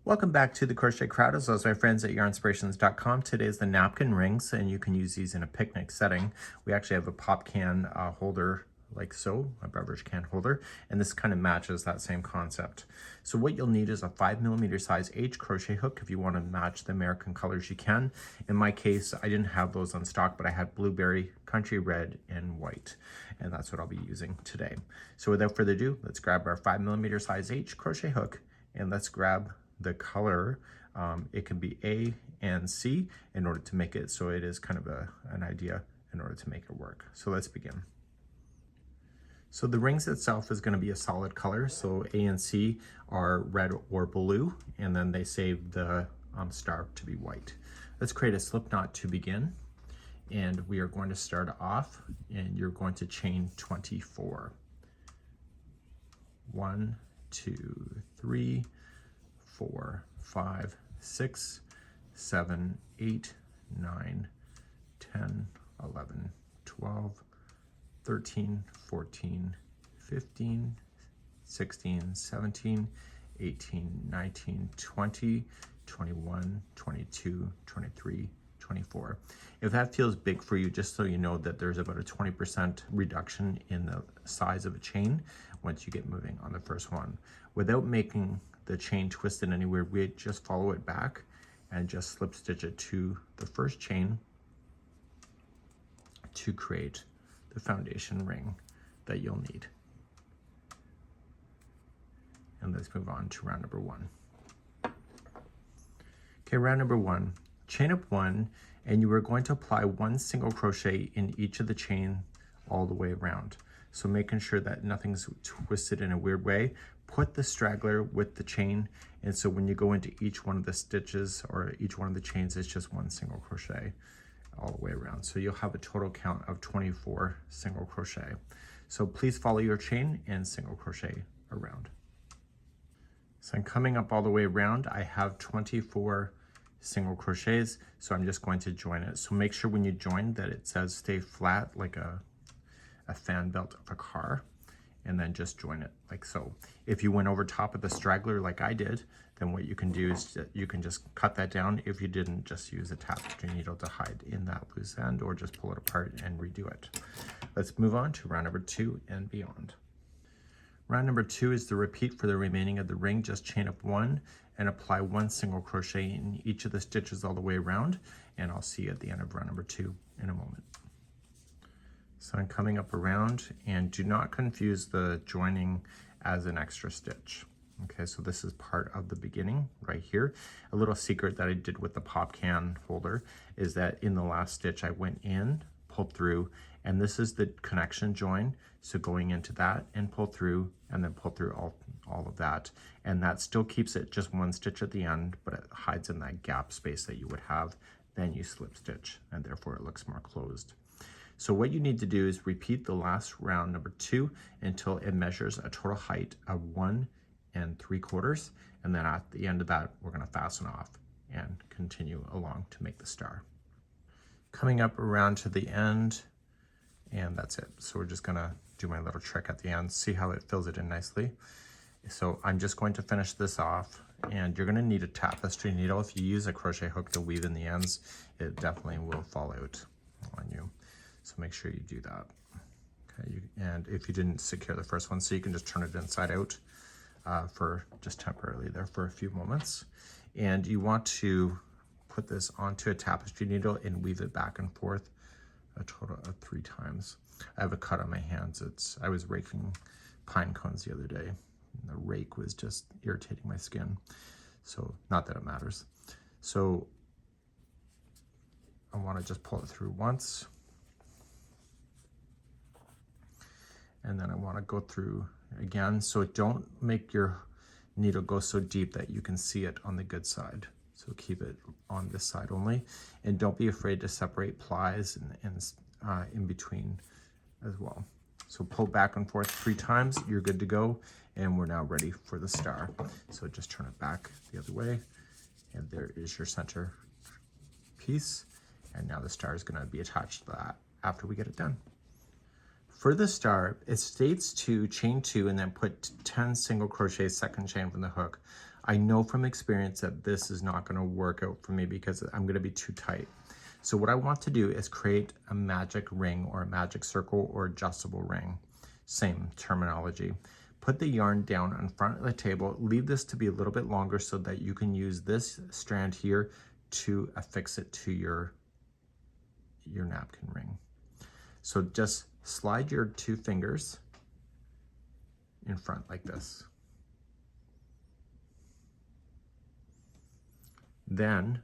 Welcome back to the Crochet Crowd, as well as my friends at yarnspirations.com. Today is the napkin rings, and you can use these in a picnic setting. We actually have a pop can holder like so, a beverage can holder, and this kind of matches that same concept. So what you'll need is a 5mm size H crochet hook. If you want to match the American colors, you can. In my case, I didn't have those on stock, but I had blueberry, country red, and white, and that's what I'll be using today. So without further ado, let's grab our 5mm size H crochet hook, and let's grab the color. It can be A and C in order to make it so it is kind of an idea in order to make it work. So let's begin. So the rings itself is going to be a solid color. So A and C are red or blue, and then they save the star to be white. Let's create a slip knot to begin. And we are going to start off, and you're going to chain 24. 1, 2, 3, 4, 5, 6, 7, 8, 9, 10, 11, 12, 13, 14, 15, 16, 17, 18, 19, 20, 21, 22, 23, 24. If that feels big for you, just so you know that there's about a 20% reduction in the size of a chain once you get moving on the first one. Without making the chain twist in anywhere, we just follow it back and just slip stitch it to the first chain to create the foundation ring that you'll need. And let's move on to round number 1. Okay, round number 1, chain up 1, and you are going to apply 1 single crochet in each of the chain all the way around. So making sure that nothing's twisted in a weird way. Put the straggler with the chain, and so when you go into each one of the stitches or each one of the chains, it's just 1 single crochet all the way around. So you'll have a total count of 24 single crochet. So please follow your chain and single crochet around. So I'm coming up all the way around. I have 24 single crochets, so I'm just going to join it. So make sure when you join that it says stay flat like a fan belt of a car, and then just join it like so. If you went over top of the straggler like I did, then what you can do is you can just cut that down. If you didn't, just use a tapestry needle to hide in that loose end, or just pull it apart and redo it. Let's move on to round number 2 and beyond. Round number 2 is the repeat for the remaining of the ring. Just chain up 1 and apply 1 single crochet in each of the stitches all the way around, and I'll see you at the end of round number 2 in a moment. So I'm coming up around, and do not confuse the joining as an extra stitch. Okay, so this is part of the beginning right here. A little secret that I did with the pop can holder is that in the last stitch I went in, pulled through, and this is the connection join. So going into that and pull through, and then pull through all of that. And that still keeps it just 1 stitch at the end, but it hides in that gap space that you would have. Then you slip stitch, and therefore it looks more closed. So what you need to do is repeat the last round number 2 until it measures a total height of 1 3/4, and then at the end of that we're going to fasten off and continue along to make the star. Coming up around to the end, and that's it. So we're just going to do my little trick at the end, see how it fills it in nicely. So I'm just going to finish this off, and you're going to need a tapestry needle. If you use a crochet hook to weave in the ends, it definitely will fall out on you. So make sure you do that. Okay, and if you didn't secure the first one, so you can just turn it inside out for just temporarily there for a few moments. And you want to put this onto a tapestry needle and weave it back and forth a total of 3 times. I have a cut on my hands. I was raking pine cones the other day, and the rake was just irritating my skin. So not that it matters. So I want to just pull it through once. And then I want to go through again. So don't make your needle go so deep that you can see it on the good side. So keep it on this side only. And don't be afraid to separate plies and in between as well. So pull back and forth 3 times, you're good to go. And we're now ready for the star. So just turn it back the other way. And there is your center piece. And now the star is going to be attached to that after we get it done. For the star, it states to chain 2 and then put 10 single crochets second chain from the hook. I know from experience that this is not going to work out for me because I'm going to be too tight. So what I want to do is create a magic ring or a magic circle or adjustable ring. Same terminology. Put the yarn down in front of the table. Leave this to be a little bit longer so that you can use this strand here to affix it to your napkin ring. So just slide your 2 fingers in front like this. Then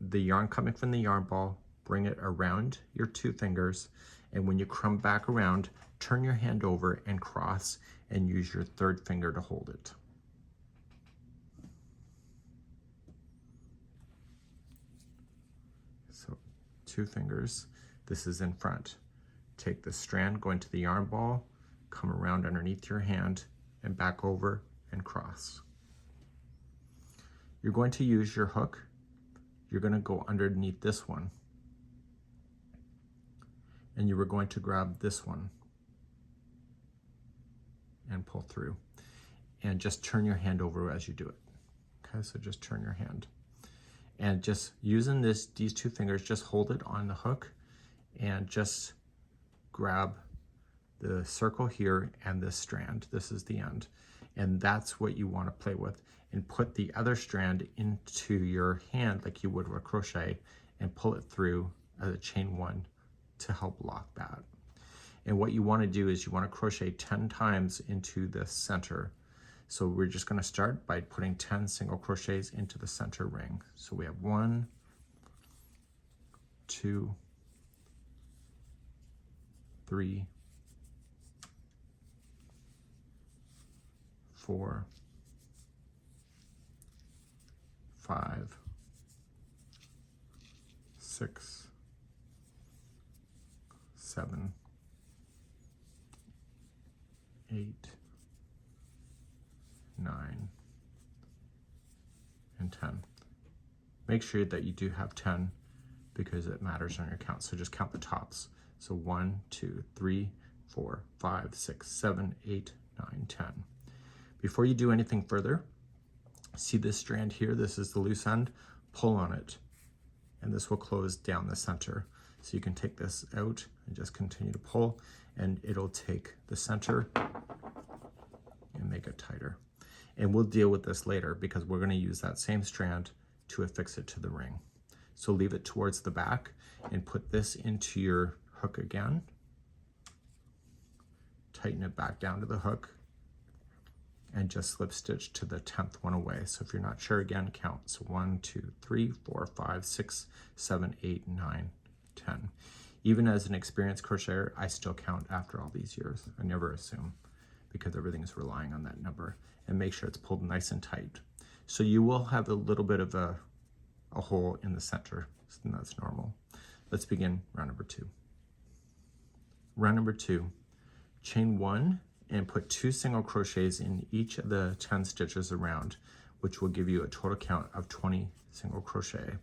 the yarn coming from the yarn ball, bring it around your 2 fingers, and when you come back around, turn your hand over and cross and use your 3rd finger to hold it. So 2 fingers, this is in front. Take the strand going to the yarn ball, come around underneath your hand and back over and cross. You're going to use your hook. You're going to go underneath this one. And you were going to grab this one and pull through. And just turn your hand over as you do it. Okay, so just turn your hand. And just using these 2 fingers, just hold it on the hook and just grab the circle here and this strand. This is the end. And that's what you want to play with. And put the other strand into your hand like you would with crochet and pull it through as a chain 1 to help lock that. And what you want to do is you want to crochet 10 times into the center. So we're just going to start by putting 10 single crochets into the center ring. So we have 1, 2, 3, 4, 5, 6, 7, 8, 9, and 10. Make sure that you do have 10 because it matters on your count. So just count the tops. So 1, 2, 3, 4, 5, 6, 7, 8, 9, 10. Before you do anything further, see this strand here? This is the loose end. Pull on it, and this will close down the center. So you can take this out and just continue to pull, and it'll take the center and make it tighter. And we'll deal with this later because we're going to use that same strand to affix it to the ring. So leave it towards the back and put this into your hook again. Tighten it back down to the hook and just slip stitch to the 10th one away. So if you're not sure, again, count. So 1, 2, 3, 4, 5, 6, 7, 8, 9, 10. Even as an experienced crocheter, I still count after all these years. I never assume because everything is relying on that number, and make sure it's pulled nice and tight. So you will have a little bit of a hole in the center, and that's normal. Let's begin round number 2. Round number 2, chain 1 and put 2 single crochets in each of the 10 stitches around, which will give you a total count of 20 single crochet.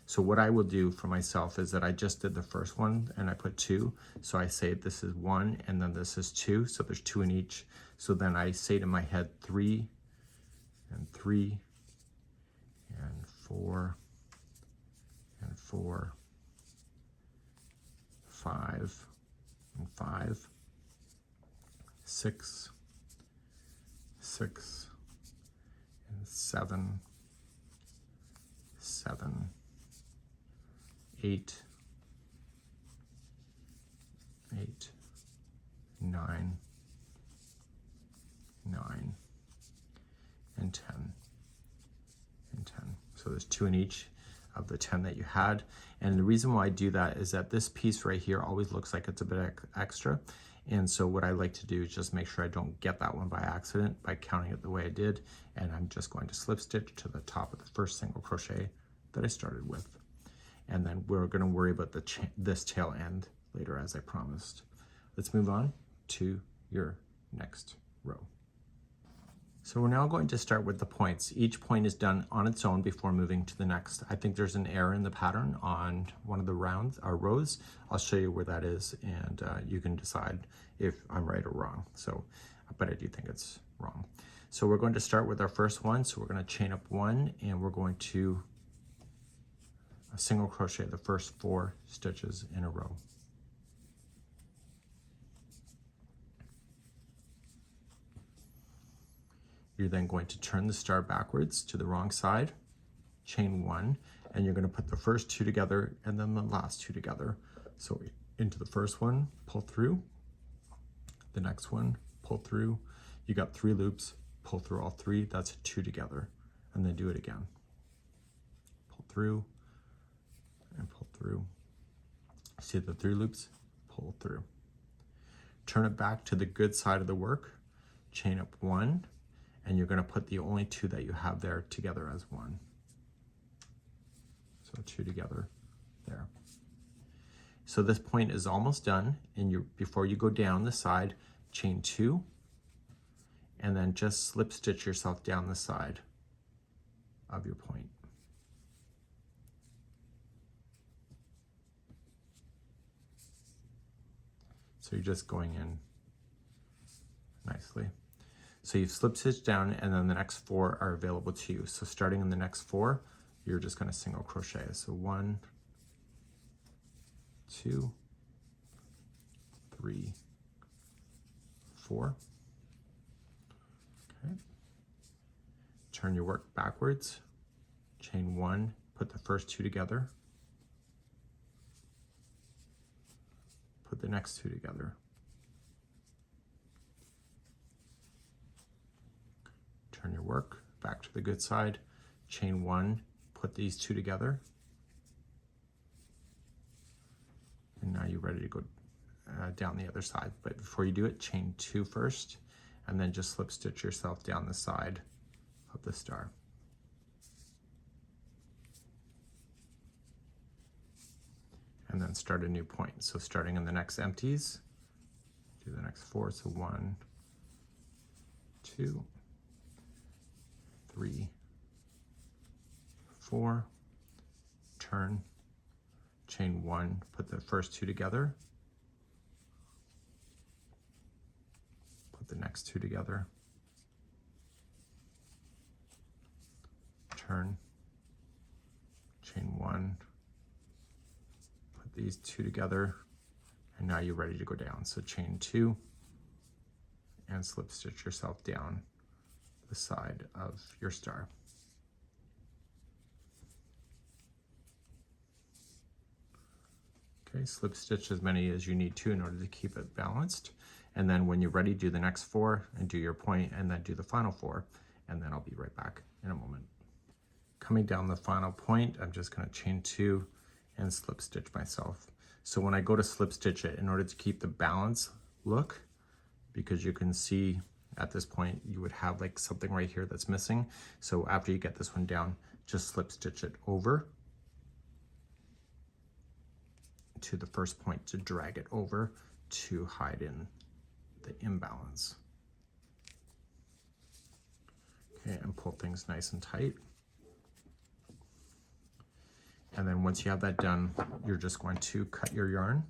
So what I will do for myself is that I just did the first one and I put 2. So I say this is 1 and then this is 2. So there's 2 in each. So then I say to my head 3 and 3 and 4 and 4, 5 and 5, 6, 6 and 7, 7, 8, 8, 9, 9, and 10, and 10. So there's 2 in each of the 10 that you had. And the reason why I do that is that this piece right here always looks like it's a bit extra. And so what I like to do is just make sure I don't get that one by accident by counting it the way I did. And I'm just going to slip stitch to the top of the first single crochet that I started with. And then we're going to worry about this tail end later, as I promised. Let's move on to your next row. So we're now going to start with the points. Each point is done on its own before moving to the next. I think there's an error in the pattern on one of the rows. I'll show you where that is, and you can decide if I'm right or wrong. But I do think it's wrong. So we're going to start with our first one. So we're going to chain up 1 and we're going to single crochet the first 4 stitches in a row. You're then going to turn the star backwards to the wrong side, chain 1, and you're going to put the first 2 together and then the last 2 together. So into the first one, pull through, the next one, pull through. You got 3 loops, pull through all 3, that's 2 together, and then do it again. Pull through and pull through. See the 3 loops, pull through. Turn it back to the good side of the work, chain up 1, and you're going to put the only 2 that you have there together as 1. So 2 together there. So this point is almost done, and before you go down the side, chain 2, and then just slip stitch yourself down the side of your point. So you're just going in nicely. So you've slip stitched down, and then the next 4 are available to you. So starting in the next 4, you're just going to single crochet. So 1, 2, 3, 4. Okay. Turn your work backwards, chain 1, put the first 2 together, put the next 2 together. Turn your work back to the good side, chain 1, put these 2 together, and now you're ready to go down the other side. But before you do it, chain 2 first, and then just slip stitch yourself down the side of the star. And then start a new point. So starting in the next empties, do the next 4. So 1, 2, 3, 4, turn, chain 1, put the first 2 together, put the next 2 together, turn, chain 1, put these 2 together, and now you're ready to go down. So chain 2 and slip stitch yourself down the side of your star. Okay, slip stitch as many as you need to in order to keep it balanced. And then when you're ready, do the next 4 and do your point, and then do the final 4, and then I'll be right back in a moment. Coming down the final point, I'm just going to chain 2 and slip stitch myself. So when I go to slip stitch it, in order to keep the balance look, because you can see at this point you would have like something right here that's missing. So after you get this one down, just slip stitch it over to the first point to drag it over to hide in the imbalance. Okay, and pull things nice and tight. And then once you have that done, you're just going to cut your yarn.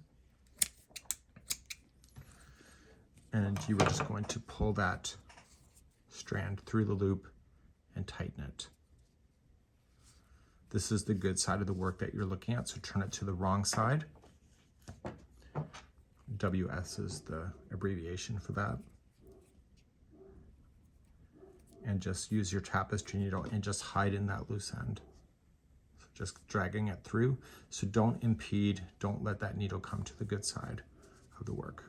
And you are just going to pull that strand through the loop and tighten it. This is the good side of the work that you're looking at, so turn it to the wrong side. WS is the abbreviation for that. And just use your tapestry needle and just hide in that loose end. So just dragging it through. So don't impede, don't let that needle come to the good side of the work.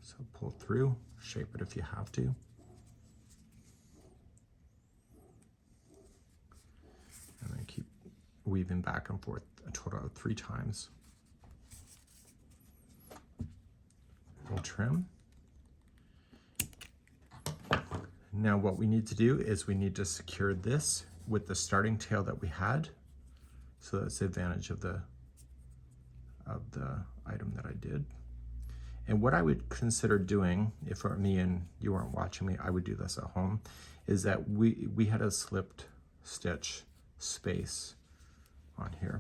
So pull through, shape it if you have to. And then keep weaving back and forth a total of 3 times. And trim. Now what we need to do is we need to secure this with the starting tail that we had. So that's the advantage of the item that I did. And what I would consider doing, if for me and you weren't watching me, I would do this at home, is that we had a slipped stitch space on here.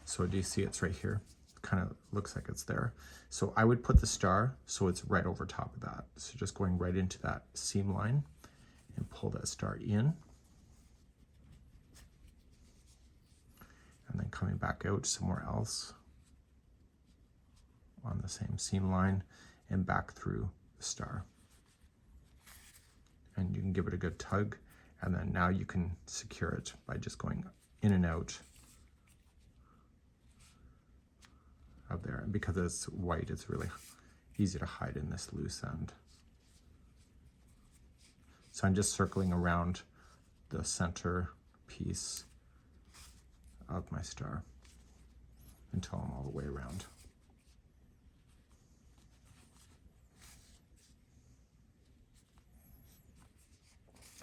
So do you see it's right here? kind of looks like it's there. So I would put the star so it's right over top of that. So just going right into that seam line and pull that star in. And then coming back out somewhere else on the same seam line and back through the star. And you can give it a good tug, and then now you can secure it by just going in and out of there. And because it's white, it's really easy to hide in this loose end. So I'm just circling around the center piece of my star until I'm all the way around.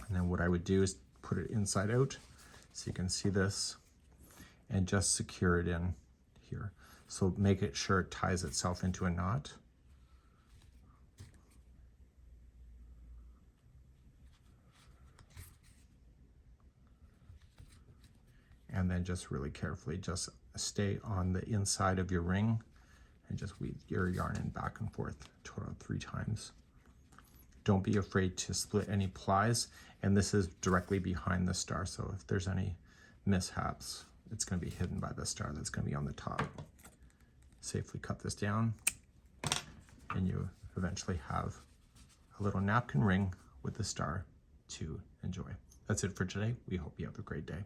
And then what I would do is put it inside out so you can see this and just secure it in here. So make it sure it ties itself into a knot. And then just really carefully just stay on the inside of your ring and just weave your yarn in back and forth total 3 times. Don't be afraid to split any plies, and this is directly behind the star, so if there's any mishaps, it's going to be hidden by the star that's going to be on the top. Safely cut this down, and you eventually have a little napkin ring with the star to enjoy. That's it for today. We hope you have a great day.